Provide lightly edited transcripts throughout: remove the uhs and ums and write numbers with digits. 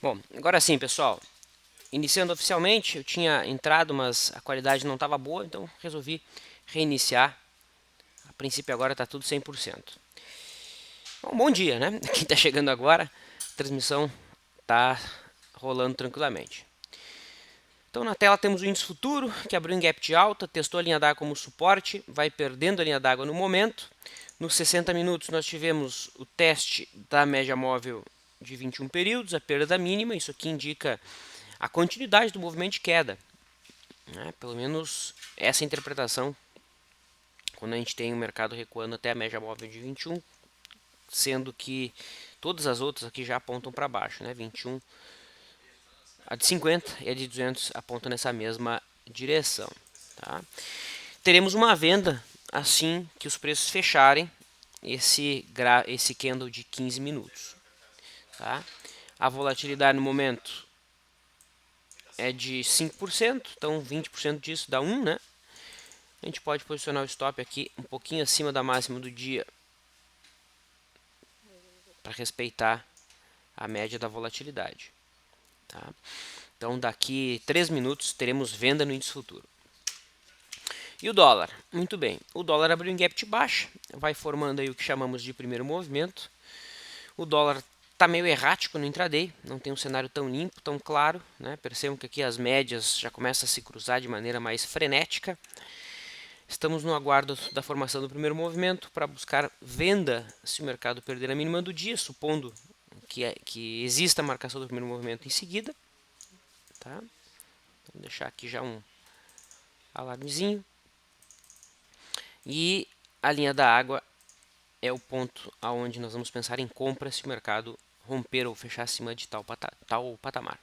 Bom, agora sim, pessoal. Iniciando oficialmente, eu tinha entrado, mas a qualidade não estava boa, então resolvi reiniciar. A princípio agora está tudo 100%. Bom dia, né? Quem está chegando agora, a transmissão está rolando tranquilamente. Então na tela temos o índice futuro, que abriu em gap de alta, testou a linha d'água como suporte, vai perdendo a linha d'água no momento. Nos 60 minutos nós tivemos o teste da média móvel de 21 períodos, a perda mínima, isso aqui indica a continuidade do movimento de queda. Né? Pelo menos essa interpretação, quando a gente tem o mercado recuando até a média móvel de 21, sendo que todas as outras aqui já apontam para baixo, né? 21, a de 50 e a de 200 apontam nessa mesma direção. Tá? Teremos uma venda assim que os preços fecharem esse candle de 15 minutos. Tá? A volatilidade no momento é de 5%, então 20% disso dá 1, né? A gente pode posicionar o stop aqui um pouquinho acima da máxima do dia para respeitar a média da volatilidade. Tá? Então daqui 3 minutos teremos venda no índice futuro. E o dólar? Muito bem, o dólar abriu em gap de baixa, vai formando aí o que chamamos de primeiro movimento. O dólar está meio errático no intraday, não tem um cenário tão limpo, tão claro. Né? Percebam que aqui as médias já começam a se cruzar de maneira mais frenética. Estamos no aguardo da formação do primeiro movimento para buscar venda se o mercado perder a mínima do dia, supondo que exista a marcação do primeiro movimento em seguida. Tá? Vou deixar aqui já um alarmezinho. E a linha da água é o ponto aonde nós vamos pensar em compra se o mercado romper ou fechar acima de tal patamar.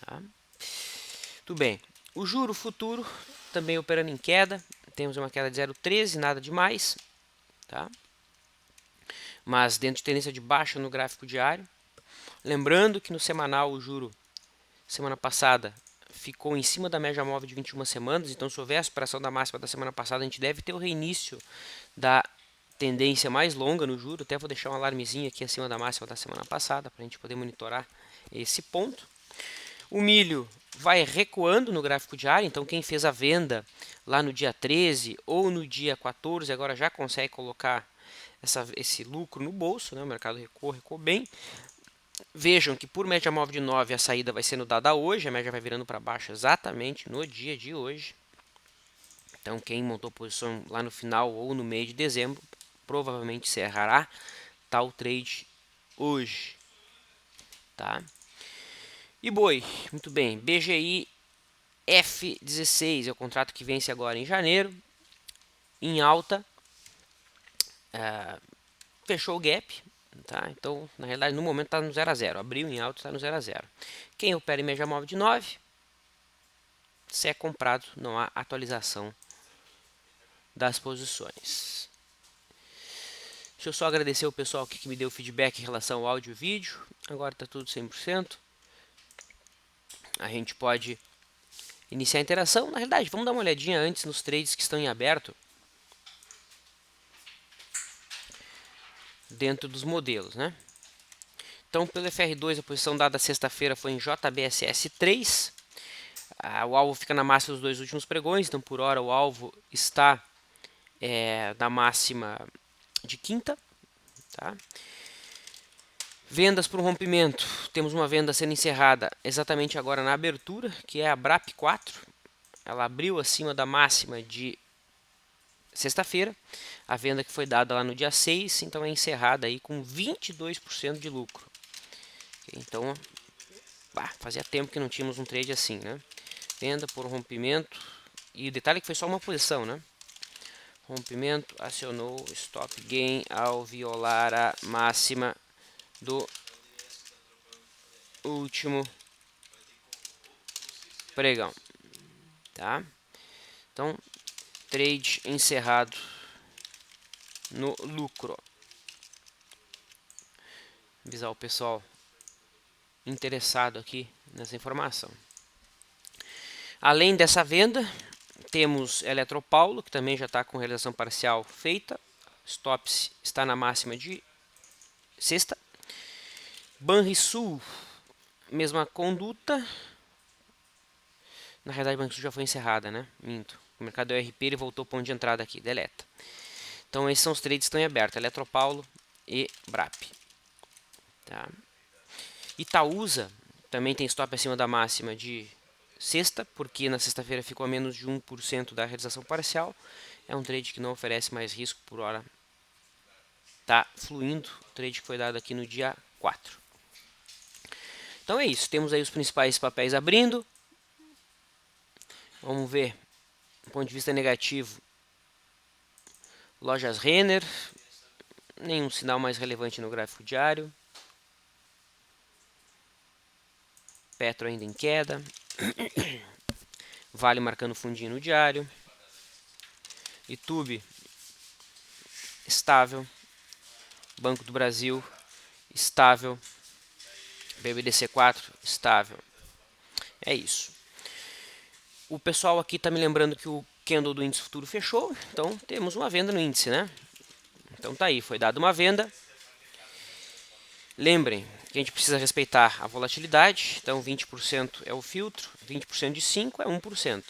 Tá? Tudo bem. O juro futuro também operando em queda. Temos uma queda de 0,13, nada demais. Tá? Mas dentro de tendência de baixa no gráfico diário. Lembrando que no semanal o juro, semana passada, ficou em cima da média móvel de 21 semanas. Então, se houver a superação da máxima da semana passada, a gente deve ter o reinício da tendência mais longa no juro. Até vou deixar um alarmezinho aqui acima da máxima da semana passada para a gente poder monitorar esse ponto. O milho vai recuando no gráfico diário, então quem fez a venda lá no dia 13 ou no dia 14 agora já consegue colocar esse lucro no bolso, né? O mercado recuou bem. Vejam que por média móvel de 9 a saída vai sendo dada hoje, a média vai virando para baixo exatamente no dia de hoje. Então quem montou posição lá no final ou no meio de dezembro provavelmente encerrará tal trade hoje. Tá? E boi, muito bem, BGI F16 é o contrato que vence agora em janeiro, em alta, fechou o gap, tá? Então na realidade no momento está no 0 a 0, abriu em alta, está no 0 a 0. Quem opera em média móvel de 9, se é comprado não há atualização das posições. Deixa eu só agradecer o pessoal que me deu feedback em relação ao áudio e vídeo, agora está tudo 100%. A gente pode iniciar a interação. Na realidade, vamos dar uma olhadinha antes nos trades que estão em aberto dentro dos modelos, né? Então, pelo FR2, a posição dada sexta-feira foi em JBSS 3. O alvo fica na máxima dos dois últimos pregões, então por hora o alvo está na máxima de quinta. Tá? Vendas para um rompimento. Temos uma venda sendo encerrada exatamente agora na abertura, que é a BRAP 4. Ela abriu acima da máxima de sexta-feira. A venda que foi dada lá no dia 6, então é encerrada aí com 22% de lucro. Então, fazia tempo que não tínhamos um trade assim, né? Venda por rompimento. E o detalhe é que foi só uma posição, né? Rompimento, acionou stop gain ao violar a máxima do último pregão. Tá? Então, trade encerrado no lucro. Avisar o pessoal interessado aqui nessa informação. Além dessa venda, temos Eletropaulo, que também já está com realização parcial feita. Stops está na máxima de sexta. Banrisul mesma conduta. Na realidade, o Banco já foi encerrada, né? Minto. O mercado deu RP, ele voltou ao ponto de entrada aqui, deleta. Então, esses são os trades que estão em aberto, Eletropaulo e BRAP. Tá? Itaúsa também tem stop acima da máxima de sexta, porque na sexta-feira ficou a menos de 1% da realização parcial. É um trade que não oferece mais risco por hora. Tá fluindo, o trade que foi dado aqui no dia 4. Então é isso, temos aí os principais papéis abrindo. Vamos ver, do ponto de vista negativo, lojas Renner, nenhum sinal mais relevante no gráfico diário. Petro ainda em queda. Vale marcando fundinho no diário. YouTube estável. Banco do Brasil estável. BBDC4 estável. É isso. O pessoal aqui está me lembrando que o candle do índice futuro fechou, então temos uma venda no índice, né? Então tá aí, foi dada uma venda. Lembrem que a gente precisa respeitar a volatilidade, então 20% é o filtro, 20% de 5 é 1%.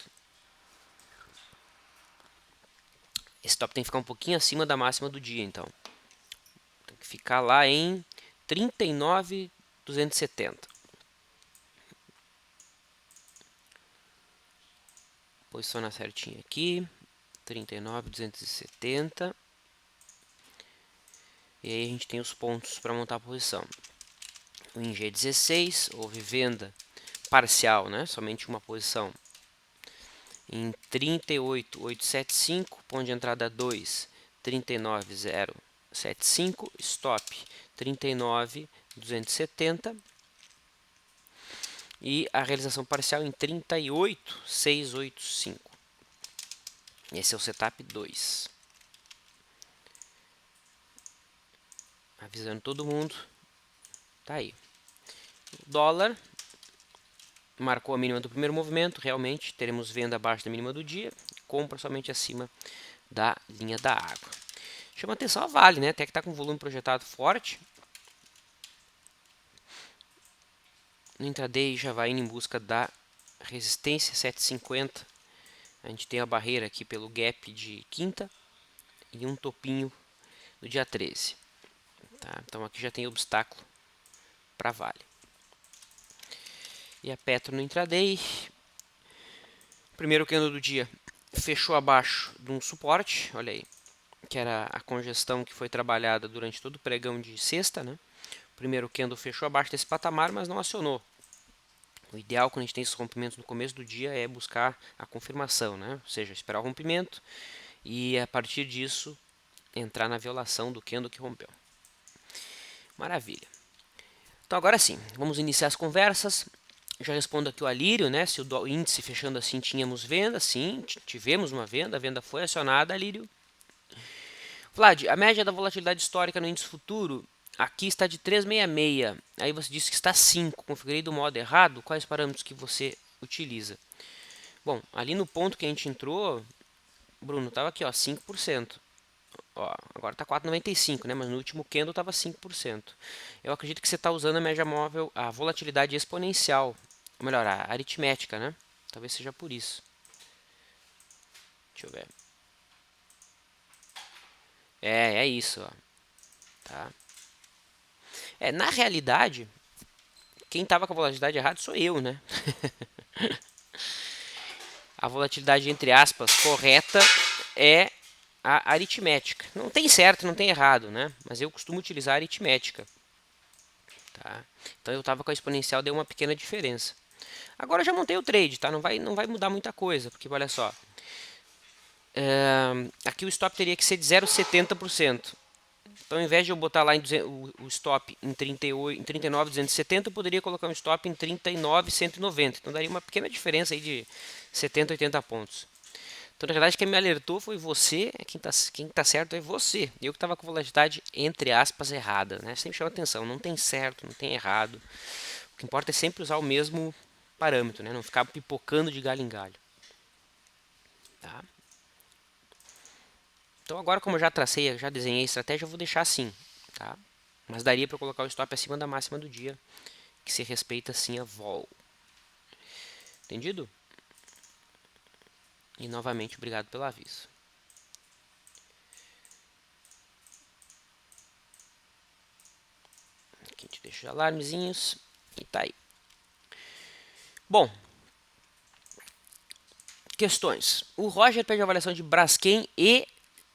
Esse stop tem que ficar um pouquinho acima da máxima do dia, então. Tem que ficar lá em 39.270. Posiciona certinho aqui, 39.270. E aí a gente tem os pontos para montar a posição. O em G16 houve venda parcial, né? Somente uma posição. Em 38.875, ponto de entrada 2, 39.075, stop 39.270 e a realização parcial em 38.685. Esse é o setup 2. Avisando todo mundo. Tá aí. O dólar marcou a mínima do primeiro movimento. Realmente teremos venda abaixo da mínima do dia. Compra somente acima da linha da água. Chama atenção a Vale, né? Até que está com volume projetado forte. No intraday já vai indo em busca da resistência 750. A gente tem a barreira aqui pelo gap de quinta e um topinho no dia 13. Tá? Então aqui já tem obstáculo para Vale. E a Petro no intraday. Primeiro candle do dia fechou abaixo de um suporte, olha aí, que era a congestão que foi trabalhada durante todo o pregão de sexta, né? O primeiro candle fechou abaixo desse patamar, mas não acionou. O ideal quando a gente tem esses rompimentos no começo do dia é buscar a confirmação, né? Ou seja, esperar o rompimento e a partir disso entrar na violação do candle que rompeu. Maravilha. Então agora sim, vamos iniciar as conversas. Já respondo aqui o Alírio, né? Se o índice fechando assim tínhamos venda, sim, tivemos uma venda, a venda foi acionada, Alírio. Vlad, a média da volatilidade histórica no índice futuro aqui está de 366. Aí você disse que está 5. Configurei do modo errado. Quais parâmetros que você utiliza? Bom, ali no ponto que a gente entrou, Bruno, estava aqui, ó, 5%. Ó, agora está 4,95, né? Mas no último candle estava 5%. Eu acredito que você está usando a média móvel, a volatilidade exponencial. Ou melhor, a aritmética, né? Talvez seja por isso. Deixa eu ver. É isso, ó. Tá? Na realidade, quem estava com a volatilidade errada sou eu, né? A volatilidade, entre aspas, correta é a aritmética. Não tem certo, não tem errado, né? Mas eu costumo utilizar a aritmética. Tá? Então eu estava com a exponencial, deu uma pequena diferença. Agora eu já montei o trade, tá? Não vai mudar muita coisa, porque olha só. Aqui o stop teria que ser de 0,70%. Então, ao invés de eu botar lá o stop em 39.270, eu poderia colocar um stop em 39.190. Então, daria uma pequena diferença aí de 70, 80 pontos. Então, na verdade, quem me alertou foi você. Quem tá certo é você. Eu que estava com volatilidade, entre aspas, errada. Né? Sempre chama atenção. Não tem certo, não tem errado. O que importa é sempre usar o mesmo parâmetro. Né? Não ficar pipocando de galho em galho. Tá? Então agora como eu já desenhei a estratégia, eu vou deixar assim, tá? Mas daria para colocar o stop acima da máxima do dia que se respeita sim a vol. Entendido? E novamente, obrigado pelo aviso. Aqui a gente deixa os alarmezinhos e tá aí. Bom, questões. O Roger pede a avaliação de Braskem e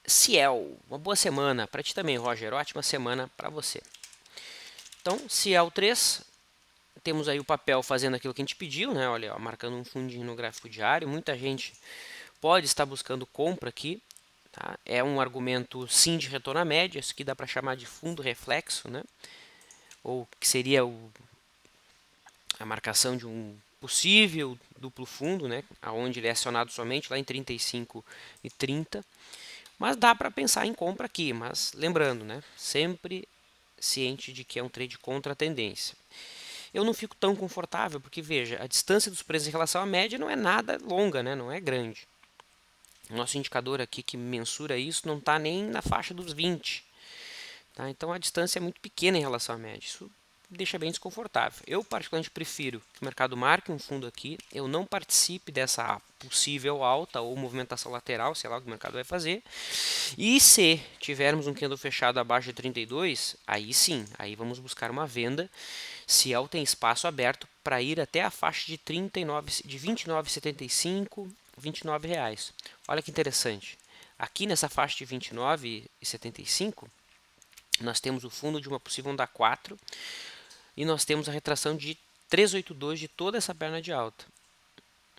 Ciel. Uma boa semana para ti também, Roger. Ótima semana para você. Então, Ciel 3, temos aí o papel fazendo aquilo que a gente pediu, né? Olha, ó, marcando um fundinho no gráfico diário. Muita gente pode estar buscando compra aqui. Tá? É um argumento sim de retorno à média, isso que dá para chamar de fundo reflexo, né? Ou que seria a marcação de um possível duplo fundo, né? Onde ele é acionado somente lá em 35 e 30. Mas dá para pensar em compra aqui, mas lembrando, né? Sempre ciente de que é um trade contra a tendência. Eu não fico tão confortável, porque veja, a distância dos preços em relação à média não é nada longa, né? Não é grande. O nosso indicador aqui que mensura isso não está nem na faixa dos 20. Tá? Então a distância é muito pequena em relação à média. Isso deixa bem desconfortável. Eu particularmente prefiro que o mercado marque um fundo aqui, eu não participe dessa possível alta ou movimentação lateral, sei lá o que o mercado vai fazer. E se tivermos um candle fechado abaixo de 32, aí sim, aí vamos buscar uma venda. Ciel tem espaço aberto para ir até a faixa de 39, de 29,75, 29 reais. Olha que interessante. Aqui nessa faixa de 29,75, nós temos o fundo de uma possível onda 4 e nós temos a retração de 382 de toda essa perna de alta,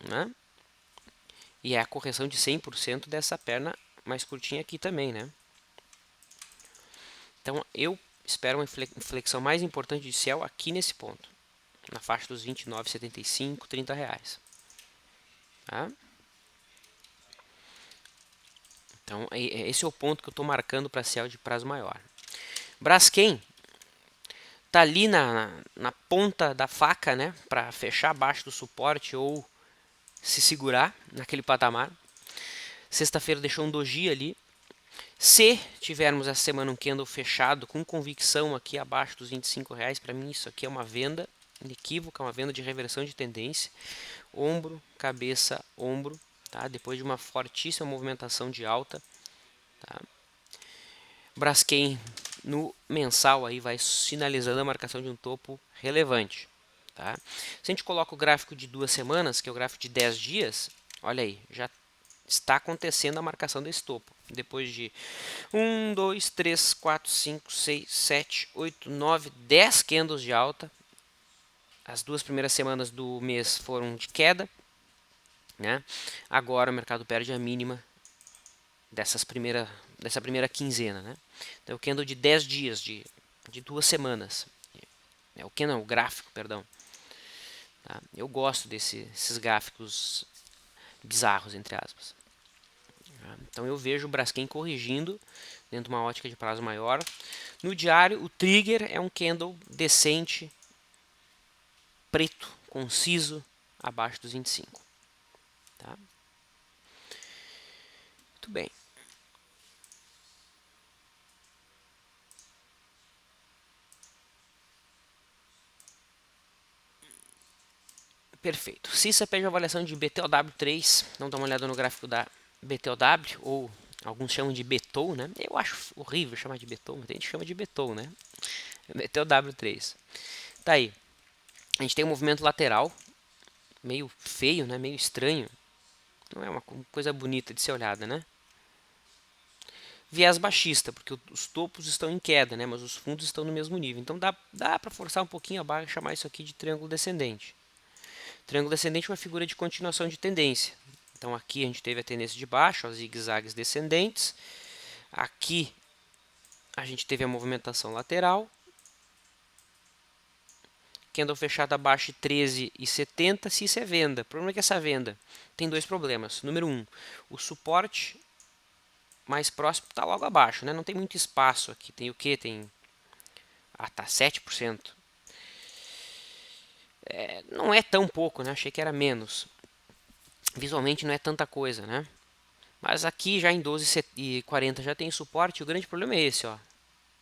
né? E é a correção de 100% dessa perna mais curtinha aqui também, né? Então eu espero uma inflexão mais importante de Ciel aqui nesse ponto, na faixa dos 29,75, 30 reais. Tá? Então esse é o ponto que eu estou marcando para Ciel de prazo maior. Braskem tá ali na ponta da faca, né, para fechar abaixo do suporte ou se segurar naquele patamar. Sexta-feira deixou um doji ali. Se tivermos essa semana um candle fechado com convicção aqui abaixo dos 25 reais, para mim isso aqui é uma venda inequívoca, uma venda de reversão de tendência. Ombro, cabeça, ombro, tá? Depois de uma fortíssima movimentação de alta. Tá? Braskem no mensal aí vai sinalizando a marcação de um topo relevante. Tá? Se a gente coloca o gráfico de 2 semanas, que é o gráfico de 10 dias, olha aí, já está acontecendo a marcação desse topo. Depois de 1, 2, 3, 4, 5, 6, 7, 8, 9, 10 candles de alta. As 2 primeiras semanas do mês foram de queda, né? Agora o mercado perde a mínima dessa primeira quinzena, né? Então o candle de 10 dias, de 2 semanas. O gráfico, perdão. Tá? Eu gosto desses gráficos bizarros, entre aspas. Tá? Então eu vejo o Braskem corrigindo dentro de uma ótica de prazo maior. No diário, o trigger é um candle decente, preto, conciso, abaixo dos 25. Tá? Muito bem. Perfeito. CISA pede uma avaliação de BTOW3. Vamos dar uma olhada no gráfico da BTOW, ou alguns chamam de BTOW, né? Eu acho horrível chamar de BTOW, mas a gente chama de BTOW, né? BTOW3. Tá aí. A gente tem um movimento lateral, meio feio, né? Meio estranho. Não é uma coisa bonita de ser olhada, né? Viés baixista, porque os topos estão em queda, né? Mas os fundos estão no mesmo nível. Então dá para forçar um pouquinho a barra e chamar isso aqui de triângulo descendente. Triângulo descendente é uma figura de continuação de tendência. Então aqui a gente teve a tendência de baixo, os zigue-zagues descendentes. Aqui a gente teve a movimentação lateral. Candle fechado abaixo de 13,70, se isso é venda. O problema é que essa venda tem 2 problemas. Número 1, o suporte mais próximo está logo abaixo, né? Não tem muito espaço aqui. Tem o que? Tá 7%. Não é tão pouco, né? Achei que era menos. Visualmente não é tanta coisa, né? Mas aqui já em 12,40 já tem suporte. O grande problema é esse, ó.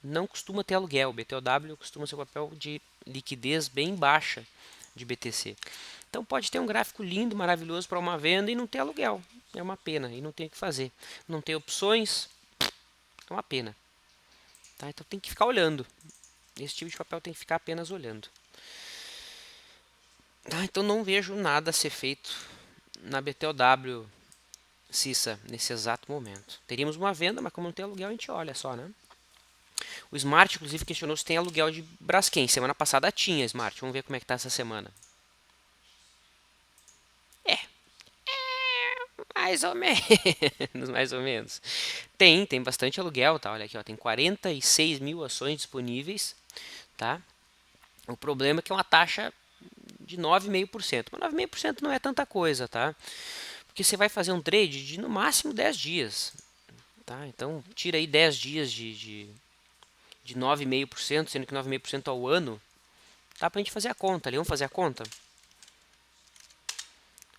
não costuma ter aluguel. O BTOW costuma ser um papel de liquidez bem baixa de BTC. Então pode ter um gráfico lindo, maravilhoso para uma venda e não ter aluguel. É uma pena e não tem o que fazer. Não tem opções, é uma pena. Tá? Então tem que ficar olhando. Esse tipo de papel tem que ficar apenas olhando. Tá? Então não vejo nada a ser feito na BTOW Cissa nesse exato momento. Teríamos uma venda, mas como não tem aluguel, a gente olha só, né? O Smart, inclusive, questionou se tem aluguel de Braskem. Semana passada tinha Smart. Vamos ver como é que tá essa semana. É, mais ou menos, mais ou menos. Tem bastante aluguel, tá? Olha aqui, ó, tem 46 mil ações disponíveis, tá? O problema é que é uma taxa de 9,5%. Mas 9,5% não é tanta coisa, tá? Porque você vai fazer um trade de no máximo 10 dias, tá? Então, tira aí 10 dias de 9,5%, sendo que 9,5% ao ano, dá pra gente fazer a conta ali. Vamos fazer a conta?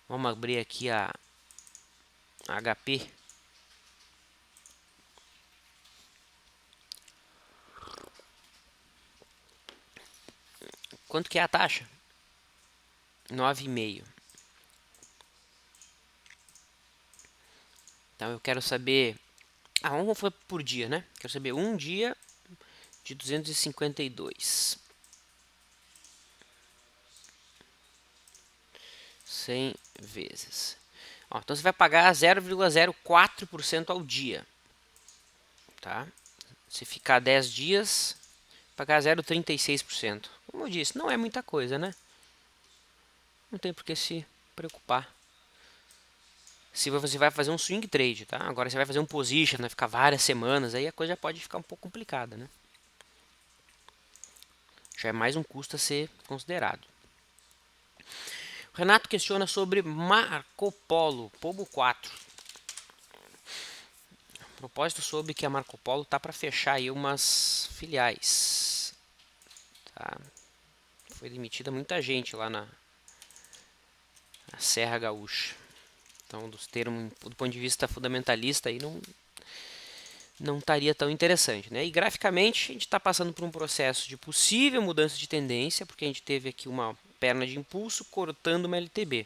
Vamos abrir aqui a HP. Quanto que é a taxa? 9,5. Então eu quero saber... vamos fazer por dia, né? Quero saber um dia de 252. 100 vezes. Ó, então você vai pagar 0,04% ao dia. Tá? Se ficar 10 dias, pagar 0,36%. Como eu disse, não é muita coisa, né? Não tem por que se preocupar. Se você vai fazer um swing trade, tá? Agora você vai fazer um position, vai ficar várias semanas, aí a coisa pode ficar um pouco complicada, né? Já é mais um custo a ser considerado. O Renato questiona sobre Marco Polo, Pobo 4. A propósito sobre que a Marco Polo tá para fechar aí umas filiais. Tá? Foi demitida muita gente lá na Serra Gaúcha. Então, dos termos, do ponto de vista fundamentalista, aí não estaria tão interessante, né? E graficamente a gente está passando por um processo de possível mudança de tendência, porque a gente teve aqui uma perna de impulso cortando uma LTB.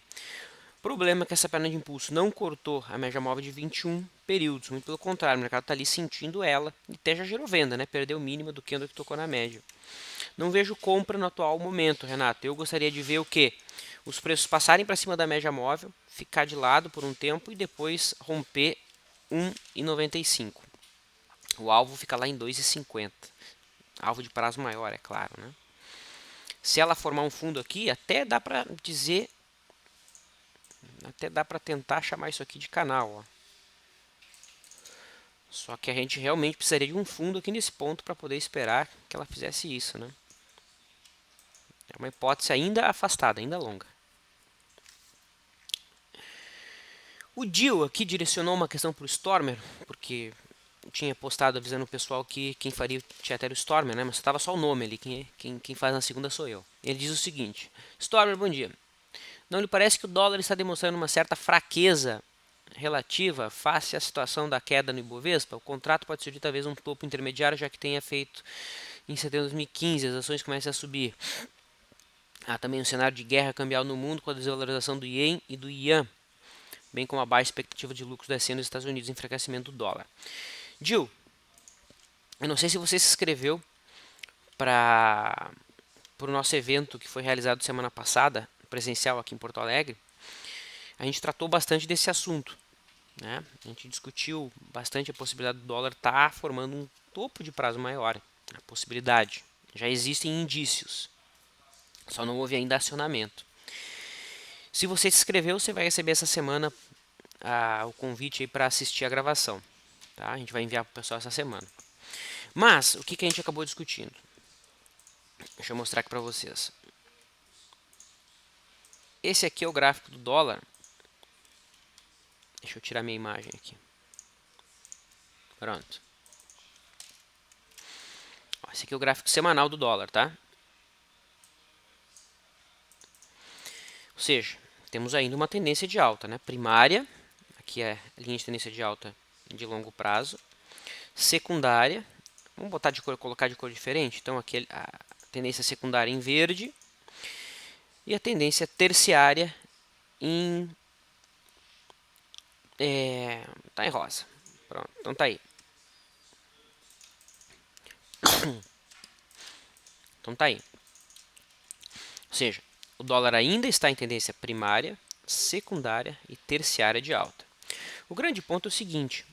O problema é que essa perna de impulso não cortou a média móvel de 21 períodos, muito pelo contrário, o mercado está ali sentindo ela e até já gerou venda, né? Perdeu o mínimo do candle que tocou na média. Não vejo compra no atual momento, Renato. Eu gostaria de ver o quê? Os preços passarem para cima da média móvel, ficar de lado por um tempo e depois romper 1,95. O alvo fica lá em 2,50. Alvo de prazo maior, é claro, né? Se ela formar um fundo aqui, até dá para dizer, até dá para tentar chamar isso aqui de canal, ó. Só que a gente realmente precisaria de um fundo aqui nesse ponto para poder esperar que ela fizesse isso, né? É uma hipótese ainda afastada, ainda longa. O Dio aqui direcionou uma questão para o Stormer, porque tinha postado avisando o pessoal que quem faria o chat era o Stormer, né? Mas estava só o nome ali, quem faz na segunda sou eu. Ele diz o seguinte: Stormer, bom dia. Não lhe parece que o dólar está demonstrando uma certa fraqueza relativa face à situação da queda no Ibovespa? O contrato pode surgir talvez um topo intermediário, já que tenha feito em setembro de 2015, as ações começam a subir. Há também um cenário de guerra cambial no mundo com a desvalorização do Yen e do Yuan, bem como a baixa expectativa de lucros da SN nos Estados Unidos e enfraquecimento do dólar. Jill, eu não sei se você se inscreveu para o nosso evento que foi realizado semana passada, presencial aqui em Porto Alegre. A gente tratou bastante desse assunto, né? A gente discutiu bastante a possibilidade do dólar estar formando um topo de prazo maior. A possibilidade. Já existem indícios, só não houve ainda acionamento. Se você se inscreveu, você vai receber essa semana o convite para assistir a gravação. Tá? A gente vai enviar para o pessoal essa semana. Mas, o que a gente acabou discutindo? Deixa eu mostrar aqui para vocês. Esse aqui é o gráfico do dólar. Deixa eu tirar minha imagem aqui. Pronto. Esse aqui é o gráfico semanal do dólar, tá? Ou seja, temos ainda uma tendência de alta, né? Primária, aqui é a linha de tendência de alta de longo prazo. Secundária, Vamos botar de cor, colocar de cor diferente. Então aqui a tendência secundária em verde e a tendência terciária em tá em rosa. Pronto, então tá aí. Então tá aí. Ou seja, o dólar ainda está em tendência primária, secundária e terciária de alta. O grande ponto é o seguinte,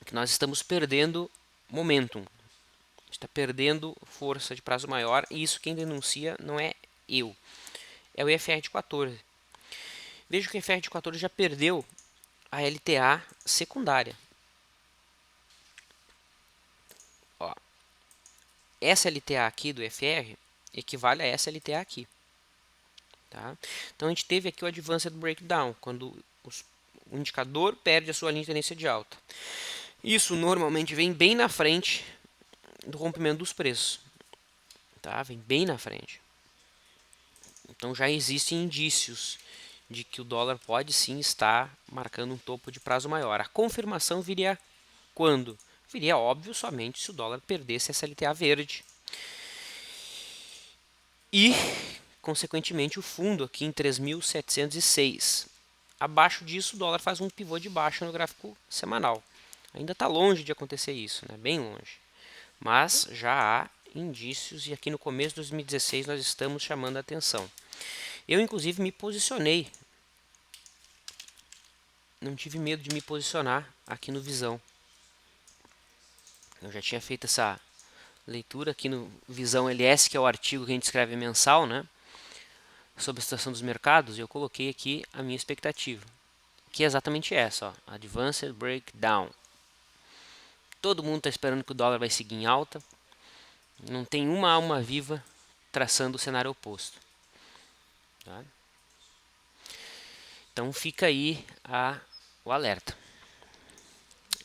que nós estamos perdendo momentum. Está perdendo força de prazo maior e isso quem denuncia não é eu, é o IFR de 14. Veja que o IFR de 14 já perdeu a LTA secundária. Ó, essa LTA aqui do IFR equivale a essa LTA aqui. Tá? Então a gente teve aqui o Advanced Breakdown, quando o indicador perde a sua linha de tendência de alta. Isso normalmente vem bem na frente do rompimento dos preços. Tá? Vem bem na frente. Então já existem indícios de que o dólar pode sim estar marcando um topo de prazo maior. A confirmação viria quando? Viria, óbvio, somente se o dólar perdesse essa LTA verde. E, consequentemente, o fundo aqui em 3.706. Abaixo disso, o dólar faz um pivô de baixa no gráfico semanal. Ainda está longe de acontecer isso, né? Bem longe. Mas já há indícios e aqui no começo de 2016 nós estamos chamando a atenção. Eu, inclusive, me posicionei. Não tive medo de me posicionar aqui no Visão. Eu já tinha feito essa leitura aqui no Visão LS, que é o artigo que a gente escreve mensal, né? Sobre a situação dos mercados, e eu coloquei aqui a minha expectativa, que é exatamente essa, ó, Advanced Breakdown. Todo mundo está esperando que o dólar vai seguir em alta. Não tem uma alma viva traçando o cenário oposto. Tá? Então fica aí o alerta.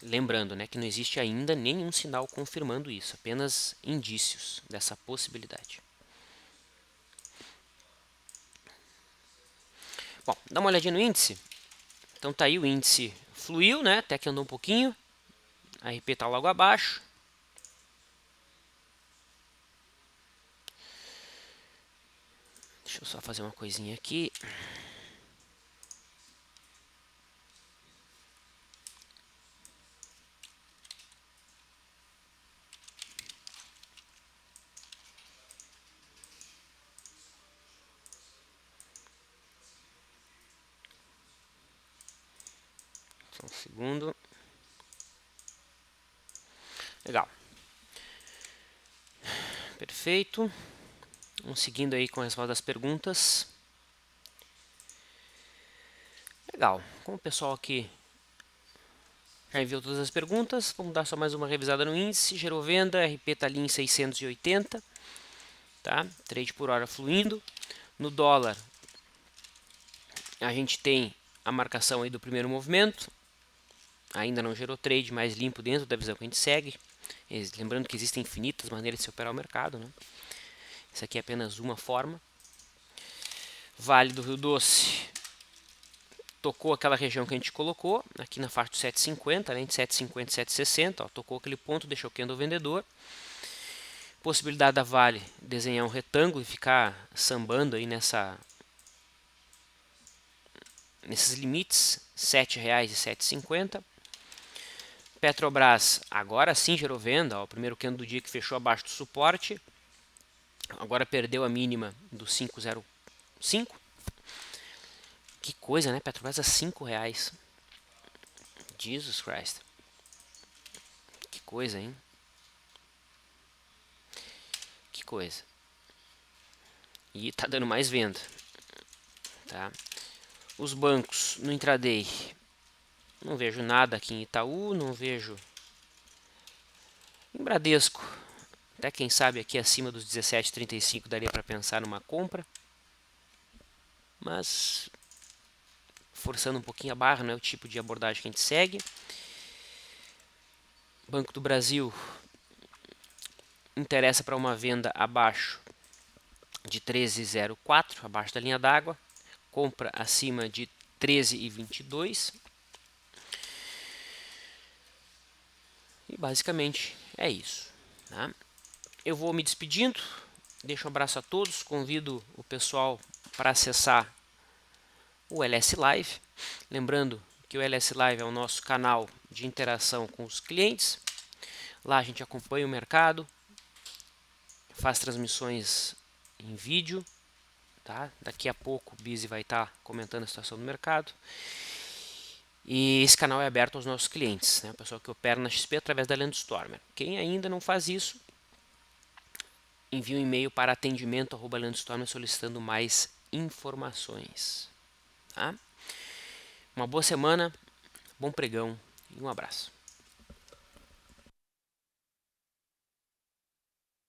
Lembrando, né, que não existe ainda nenhum sinal confirmando isso, apenas indícios dessa possibilidade. Bom, dá uma olhadinha no índice. Então tá aí o índice fluiu, né, até que andou um pouquinho. A RP está logo abaixo. Deixa eu só fazer uma coisinha aqui. Só um segundo. Legal. Perfeito. Vamos seguindo aí com a resposta das perguntas. Legal. Como o pessoal aqui já enviou todas as perguntas, vamos dar só mais uma revisada no índice. Gerou venda, RP está ali em 680. Tá? Trade por hora fluindo. No dólar, a gente tem a marcação aí do primeiro movimento. Ainda não gerou trade mais limpo dentro da visão que a gente segue. Lembrando que existem infinitas maneiras de se operar o mercado, né? Isso aqui é apenas uma forma. Vale do Rio Doce tocou aquela região que a gente colocou, aqui na faixa do 7,50, né, entre 7,50 e 7,60, ó, tocou aquele ponto, deixou candle vendedor. Possibilidade da Vale desenhar um retângulo e ficar sambando aí nesses limites, R$ 7,00 e 7,50. Petrobras agora sim gerou venda, ó, o primeiro candle do dia que fechou abaixo do suporte, agora perdeu a mínima do 5,05. Que coisa, né? Petrobras a R$ 5,00. Jesus Christ. Que coisa, hein? Que coisa. E tá dando mais venda. Tá? Os bancos no intraday. Não vejo nada aqui em Itaú, não vejo em Bradesco. Até quem sabe aqui acima dos 17,35 daria para pensar numa compra. Mas forçando um pouquinho a barra, não é o tipo de abordagem que a gente segue. Banco do Brasil interessa para uma venda abaixo de 13,04, abaixo da linha d'água. Compra acima de 13,22. E basicamente É isso, tá? Eu vou me despedindo, deixo um abraço a todos, convido o pessoal para acessar o LS Live, lembrando que o LS Live é o nosso canal de interação com os clientes. Lá a gente acompanha o mercado, faz transmissões em vídeo, tá? Daqui a pouco o Bizi vai estar comentando a situação do mercado. E esse canal é aberto aos nossos clientes, né? O pessoal que opera na XP através da Landstormer. Quem ainda não faz isso, envie um e-mail para atendimento@landstormer solicitando mais informações. Tá? Uma boa semana, bom pregão e um abraço.